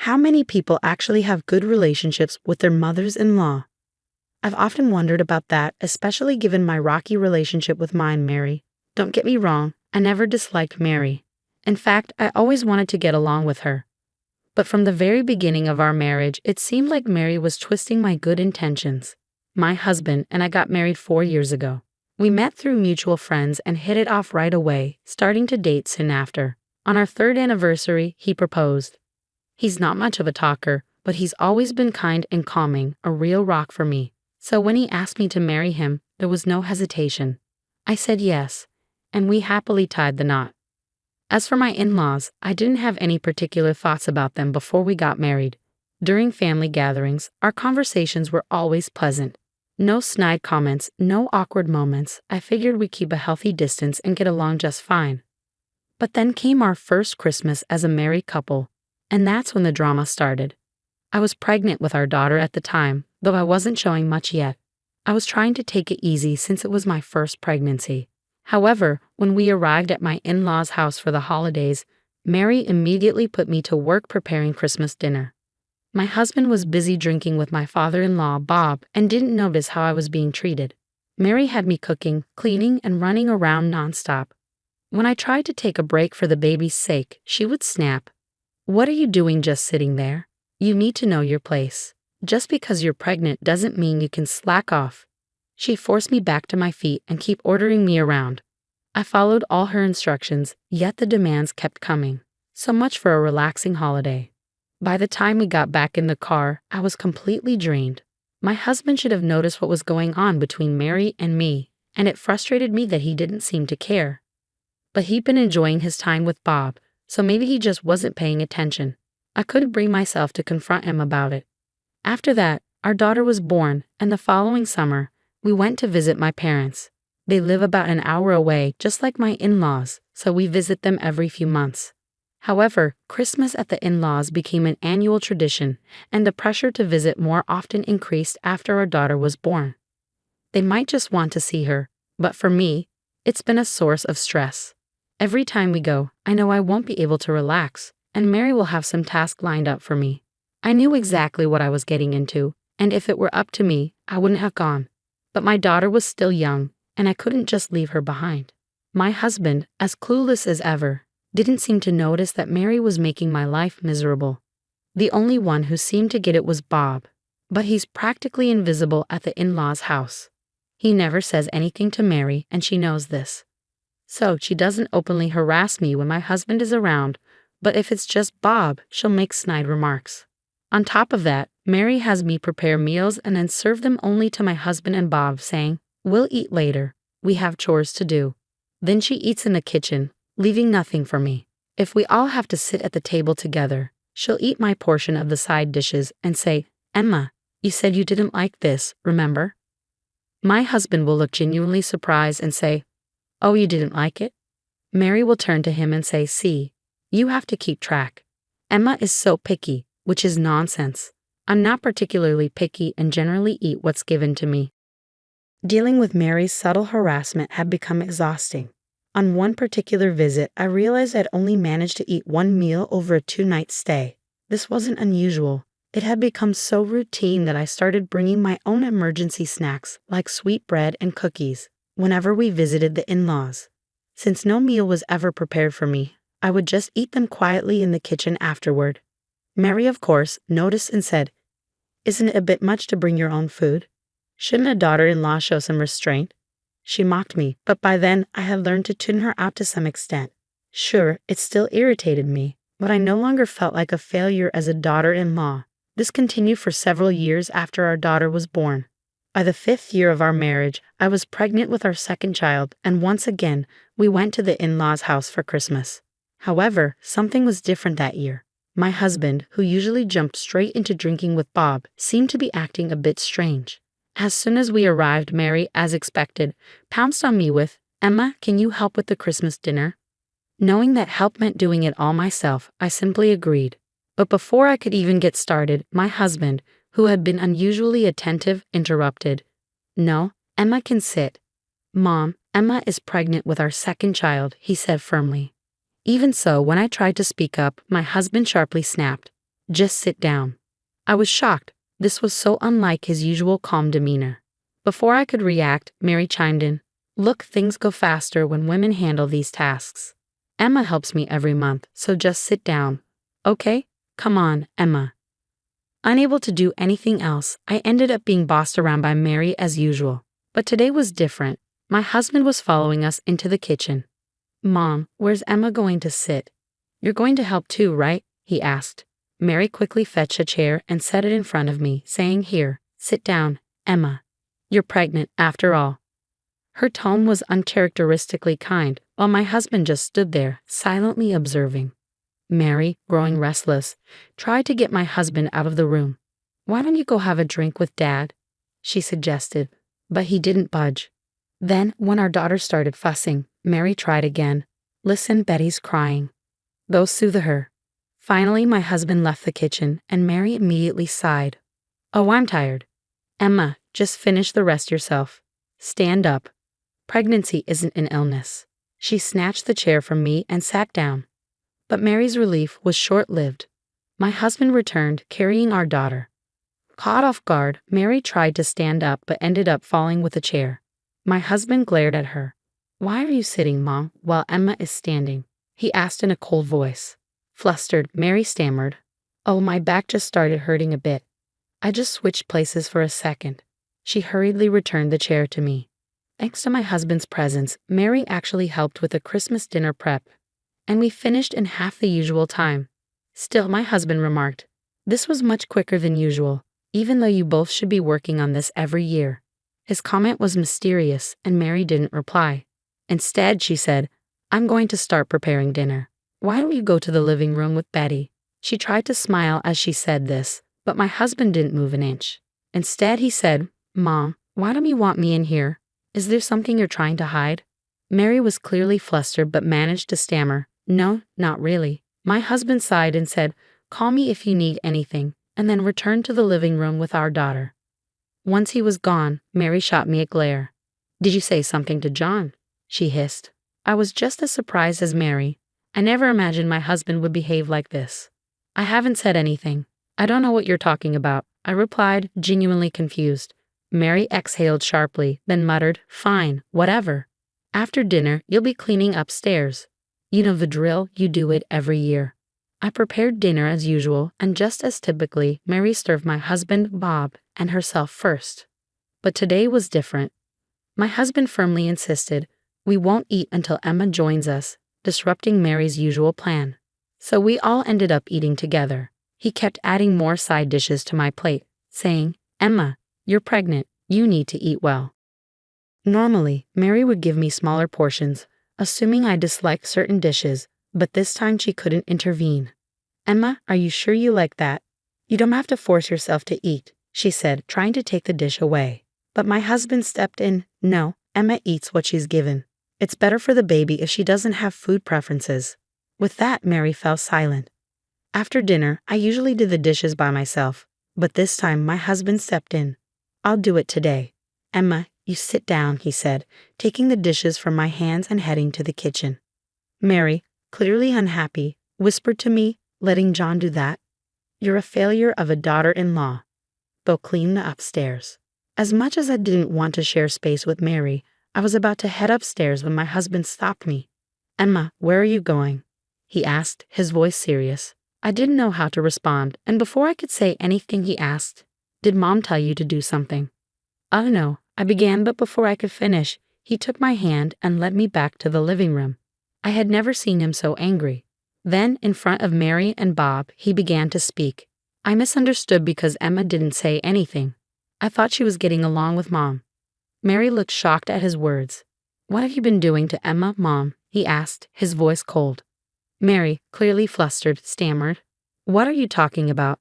How many people actually have good relationships with their mothers-in-law? I've often wondered about that, especially given my rocky relationship with mine, Mary. Don't get me wrong, I never disliked Mary. In fact, I always wanted to get along with her. But from the very beginning of our marriage, it seemed like Mary was twisting my good intentions. My husband and I got married 4 years ago. We met through mutual friends and hit it off right away, starting to date soon after. On our third anniversary, he proposed. He's not much of a talker, but he's always been kind and calming, a real rock for me. So when he asked me to marry him, there was no hesitation. I said yes, and we happily tied the knot. As for my in-laws, I didn't have any particular thoughts about them before we got married. During family gatherings, our conversations were always pleasant. No snide comments, no awkward moments. I figured we'd keep a healthy distance and get along just fine. But then came our first Christmas as a married couple, and that's when the drama started. I was pregnant with our daughter at the time, though I wasn't showing much yet. I was trying to take it easy since it was my first pregnancy. However, when we arrived at my in-laws' house for the holidays, Mary immediately put me to work preparing Christmas dinner. My husband was busy drinking with my father-in-law, Bob, and didn't notice how I was being treated. Mary had me cooking, cleaning, and running around nonstop. When I tried to take a break for the baby's sake, she would snap. "What are you doing just sitting there? You need to know your place. Just because you're pregnant doesn't mean you can slack off." She forced me back to my feet and kept ordering me around. I followed all her instructions, yet the demands kept coming. So much for a relaxing holiday. By the time we got back in the car, I was completely drained. My husband should have noticed what was going on between Mary and me, and it frustrated me that he didn't seem to care. But he'd been enjoying his time with Bob, so maybe he just wasn't paying attention. I couldn't bring myself to confront him about it. After that, our daughter was born, and the following summer, we went to visit my parents. They live about an hour away, just like my in-laws, so we visit them every few months. However, Christmas at the in-laws became an annual tradition, and the pressure to visit more often increased after our daughter was born. They might just want to see her, but for me, it's been a source of stress. Every time we go, I know I won't be able to relax, and Mary will have some task lined up for me. I knew exactly what I was getting into, and if it were up to me, I wouldn't have gone. But my daughter was still young, and I couldn't just leave her behind. My husband, as clueless as ever, didn't seem to notice that Mary was making my life miserable. The only one who seemed to get it was Bob, but he's practically invisible at the in-laws' house. He never says anything to Mary, and she knows this. So she doesn't openly harass me when my husband is around, but if it's just Bob, she'll make snide remarks. On top of that, Mary has me prepare meals and then serve them only to my husband and Bob, saying, "We'll eat later. We have chores to do." Then she eats in the kitchen, leaving nothing for me. If we all have to sit at the table together, she'll eat my portion of the side dishes and say, "Emma, you said you didn't like this, remember?" My husband will look genuinely surprised and say, "Oh, you didn't like it?" Mary will turn to him and say, "See, you have to keep track. Emma is so picky," which is nonsense. I'm not particularly picky and generally eat what's given to me. Dealing with Mary's subtle harassment had become exhausting. On one particular visit, I realized I'd only managed to eat one meal over a 2-night stay. This wasn't unusual. It had become so routine that I started bringing my own emergency snacks, like sweet bread and cookies, whenever we visited the in-laws. Since no meal was ever prepared for me, I would just eat them quietly in the kitchen afterward. Mary, of course, noticed and said, "Isn't it a bit much to bring your own food? Shouldn't a daughter-in-law show some restraint?" She mocked me, but by then I had learned to tune her out to some extent. Sure, it still irritated me, but I no longer felt like a failure as a daughter-in-law. This continued for several years after our daughter was born. By the 5th year of our marriage, I was pregnant with our second child, and once again, we went to the in-laws' house for Christmas. However, something was different that year. My husband, who usually jumped straight into drinking with Bob, seemed to be acting a bit strange. As soon as we arrived, Mary, as expected, pounced on me with, "Emma, can you help with the Christmas dinner?" Knowing that help meant doing it all myself, I simply agreed. But before I could even get started, my husband, who had been unusually attentive, interrupted. "No, Emma can sit." "Mom, Emma is pregnant with our second child," he said firmly. Even so, when I tried to speak up, my husband sharply snapped, Just sit down. I was shocked. This was so unlike his usual calm demeanor. Before I could react, Mary chimed in. Look, things go faster when women handle these tasks. Emma helps me every month, so just sit down. Okay? Come on, Emma. Unable to do anything else, I ended up being bossed around by Mary as usual. But today was different. My husband was following us into the kitchen. Mom, where's Emma going to sit? You're going to help too, right? He asked. Mary quickly fetched a chair and set it in front of me, saying, Here, sit down, Emma. You're pregnant, after all. Her tone was uncharacteristically kind, while my husband just stood there, silently observing. Mary, growing restless, tried to get my husband out of the room. Why don't you go have a drink with Dad? She suggested, but he didn't budge. Then, when our daughter started fussing, Mary tried again. Listen, Betty's crying. Go soothe her. Finally, my husband left the kitchen, and Mary immediately sighed. Oh, I'm tired. Emma, just finish the rest yourself. Stand up. Pregnancy isn't an illness. She snatched the chair from me and sat down. But Mary's relief was short-lived. My husband returned, carrying our daughter. Caught off guard, Mary tried to stand up but ended up falling with the chair. My husband glared at her. Why are you sitting, Mom, while Emma is standing? He asked in a cold voice. Flustered, Mary stammered. Oh, my back just started hurting a bit. I just switched places for a second. She hurriedly returned the chair to me. Thanks to my husband's presence, Mary actually helped with the Christmas dinner prep, and we finished in half the usual time. Still, my husband remarked, this was much quicker than usual, even though you both should be working on this every year. His comment was mysterious, and Mary didn't reply. Instead, she said, I'm going to start preparing dinner. Why don't you go to the living room with Betty? She tried to smile as she said this, but my husband didn't move an inch. Instead, he said, Mom, why don't you want me in here? Is there something you're trying to hide? Mary was clearly flustered but managed to stammer, No, not really. My husband sighed and said, Call me if you need anything, and then returned to the living room with our daughter. Once he was gone, Mary shot me a glare. Did you say something to John? She hissed. I was just as surprised as Mary. I never imagined my husband would behave like this. I haven't said anything. I don't know what you're talking about, I replied, genuinely confused. Mary exhaled sharply, then muttered, Fine, whatever. After dinner, you'll be cleaning upstairs. You know the drill, you do it every year. I prepared dinner as usual, and just as typically, Mary served my husband, Bob, and herself first. But today was different. My husband firmly insisted, We won't eat until Emma joins us, disrupting Mary's usual plan. So we all ended up eating together. He kept adding more side dishes to my plate, saying, Emma, you're pregnant, you need to eat well. Normally, Mary would give me smaller portions, assuming I disliked certain dishes, but this time she couldn't intervene. Emma, are you sure you like that? You don't have to force yourself to eat, she said, trying to take the dish away. But my husband stepped in. No, Emma eats what she's given. It's better for the baby if she doesn't have food preferences. With that, Mary fell silent. After dinner, I usually did the dishes by myself, but this time my husband stepped in. I'll do it today. Emma, you sit down, he said, taking the dishes from my hands and heading to the kitchen. Mary, clearly unhappy, whispered to me, letting John do that? You're a failure of a daughter-in-law. Go clean the upstairs. As much as I didn't want to share space with Mary, I was about to head upstairs when my husband stopped me. Emma, where are you going? He asked, his voice serious. I didn't know how to respond, and before I could say anything he asked, Did Mom tell you to do something? No, I began, but before I could finish, he took my hand and led me back to the living room. I had never seen him so angry. Then, in front of Mary and Bob, he began to speak. I misunderstood because Emma didn't say anything. I thought she was getting along with Mom. Mary looked shocked at his words. What have you been doing to Emma, Mom? He asked, his voice cold. Mary, clearly flustered, stammered. What are you talking about?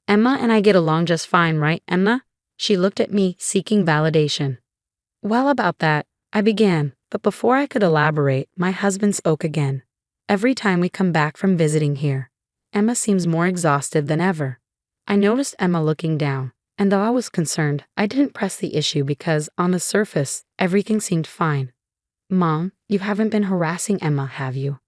Emma and I get along just fine, right, Emma? She looked at me, seeking validation. Well, about that, I began, but before I could elaborate, my husband spoke again. Every time we come back from visiting here, Emma seems more exhausted than ever. I noticed Emma looking down, and though I was concerned, I didn't press the issue because, on the surface, everything seemed fine. Mom, you haven't been harassing Emma, have you?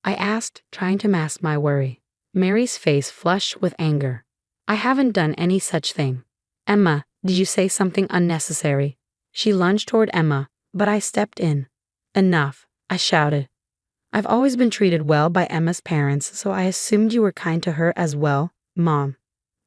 I asked, trying to mask my worry. Mary's face flushed with anger. I haven't done any such thing. Emma, did you say something unnecessary? She lunged toward Emma, but I stepped in. Enough, I shouted. I've always been treated well by Emma's parents, so I assumed you were kind to her as well, Mom.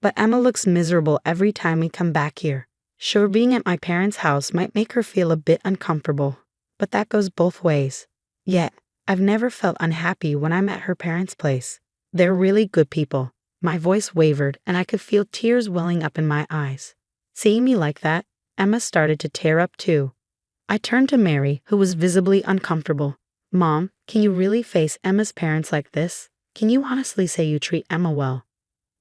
But Emma looks miserable every time we come back here. Sure, being at my parents' house might make her feel a bit uncomfortable, but that goes both ways. Yet, I've never felt unhappy when I'm at her parents' place. They're really good people. My voice wavered, and I could feel tears welling up in my eyes. Seeing me like that, Emma started to tear up too. I turned to Mary, who was visibly uncomfortable. Mom, can you really face Emma's parents like this? Can you honestly say you treat Emma well?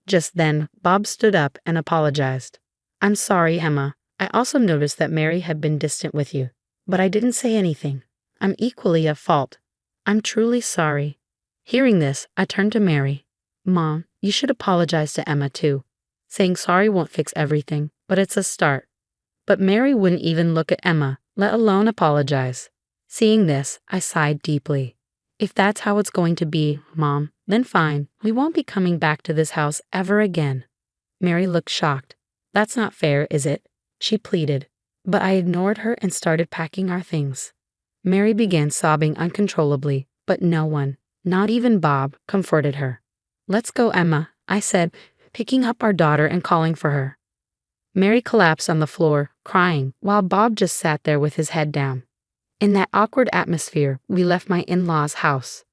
Just then, Bob stood up and apologized. I'm sorry, Emma. I also noticed that Mary had been distant with you, but I didn't say anything. I'm equally at fault. I'm truly sorry. Hearing this, I turned to Mary. Mom, you should apologize to Emma too. Saying sorry won't fix everything, but it's a start. But Mary wouldn't even look at Emma, let alone apologize. Seeing this, I sighed deeply. If that's how it's going to be, Mom, then fine. We won't be coming back to this house ever again. Mary looked shocked. That's not fair, is it? She pleaded. But I ignored her and started packing our things. Mary began sobbing uncontrollably, but no one, not even Bob, comforted her. Let's go, Emma, I said, picking up our daughter and calling for her. Mary collapsed on the floor, crying, while Bob just sat there with his head down. In that awkward atmosphere, we left my in-laws' house.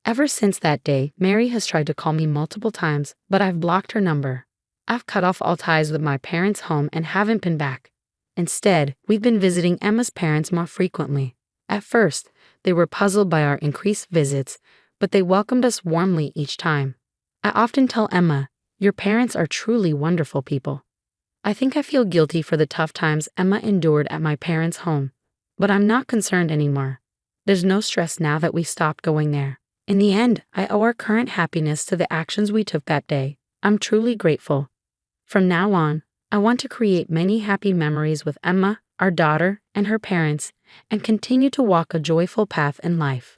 Ever since that day, Mary has tried to call me multiple times, but I've blocked her number. I've cut off all ties with my parents' home and haven't been back. Instead, we've been visiting Emma's parents more frequently. At first, they were puzzled by our increased visits, but they welcomed us warmly each time. I often tell Emma, your parents are truly wonderful people. I think I feel guilty for the tough times Emma endured at my parents' home, but I'm not concerned anymore. There's no stress now that we stopped going there. In the end, I owe our current happiness to the actions we took that day. I'm truly grateful. From now on, I want to create many happy memories with Emma, our daughter, and her parents, and continue to walk a joyful path in life.